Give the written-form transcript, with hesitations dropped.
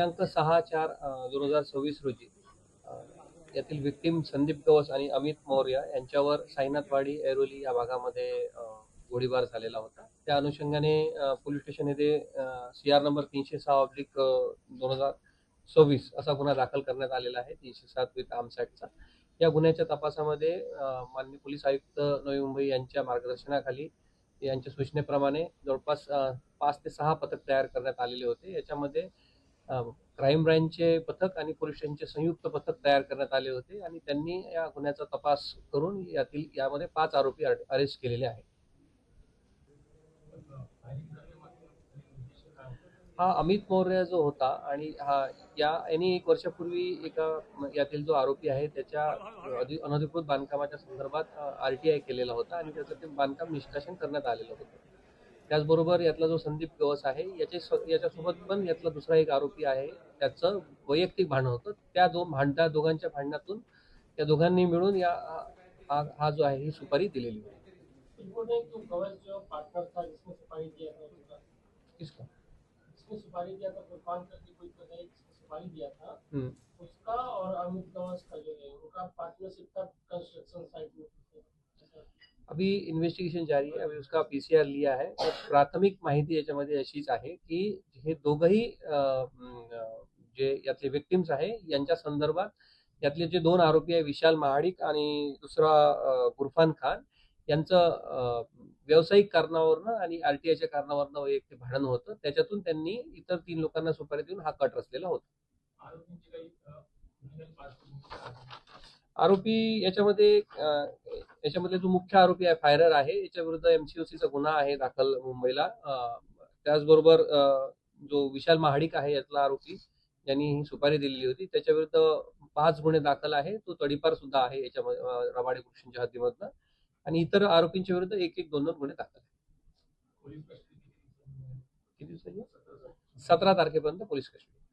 दिनांक 6/4/2026 रोजी यातील विक्टीम संदीप गवस आणि अमित मौर्य यांच्यावर साईनाथवाडी ऐरोली या भागामध्ये गोळीबार झालेला होता. त्या अनुषंगाने पोलीस स्टेशन येथे CR नंबर 306/2026 असा गुन्हा दाखल करण्यात आलेला आहे, 307 विथ आर्म्स ॲक्टचा. या गुन्ह्याच्या तपासामध्ये माननीय पोलीस आयुक्त नवी मुंबई यांच्या मार्गदर्शनाखाली यांच्या सूचनेप्रमाणे जवळपास 5 ते 6 पथक तयार करण्यात आलेले होते. याच्यामध्ये क्राईम ब्रँचचे पथक आणि पोलीस स्टेशनचे संयुक्त पथक तयार करण्यात आले होते आणि त्यांनी या गुन्ह्याचा तपास करून यामध्ये 5 आरोपी अरेस्ट केलेले आहेत. हा अमित मौर्य जो होता आणि यांनी 1 वर्षापूर्वी यातील जो आरोपी आहे त्याच्या अनधिकृत बांधकामाच्या संदर्भात RTI केलेला होता आणि त्याचं ते बांधकाम निष्कासन करण्यात आलेलं होतं. त्याचबरोबर यातला जो संदीप गवस आहे याच्यासोबत पण यातला दुसरा एक आरोपी आहे, त्याचं वैयक्तिक भांडण होतं. त्या दोघांच्या भांडणातून त्या दोघांनी मिळून हा जो आहे ही सुपारी दिलेली होती. किसका जिसने सुपारी दिया था फुरकान करके कोई तो है जिसने सुपारी दिया था उसका और अमित गवस का जो है उनका पार्टनरशिप था कंस्ट्रक्शन साइट में। अभी इन्व्हेस्टिगेशन जारी आहे. अभी उसका PCR लिया है. तर प्राथमिक माहिती याच्यामध्ये अशीच आहे की हे दोघंही जे यातले विक्टिम्स आहे यांच्या संदर्भात यातले जे 2 आरोपी आहे विशाल महाडिक आणि दुसरा गुरफान खान यांचं व्यावसायिक कारणावरनं आणि RTIच्या कारणावरनं वैयक्तिक भांडण होतं. त्याच्यातून त्यांनी इतर 3 लोकांना सुपारी देऊन हा कट रचलेला होता. आरोपी याच्यामध्ये जो मुख्य आरोपी आहे फायरर आहे, याच्या विरुद्ध MCOCचा गुन्हा आहे दाखल मुंबईला. त्याचबरोबर जो विशाल महाडिक आहे यातला आरोपी ज्यांनी ही सुपारी दिलेली होती त्याच्या विरुद्ध 5 गुन्हे दाखल आहे. तो तडीपार सुद्धा आहे याच्यामध्ये रबाडे पोलिसांच्या हद्दीमधनं आणि इतर आरोपींच्या विरुद्ध 1-1, 2-2 गुन्हे दाखल आहेत. किती दिवसांनी 17 तारखेपर्यंत पोलीस कस्टडी.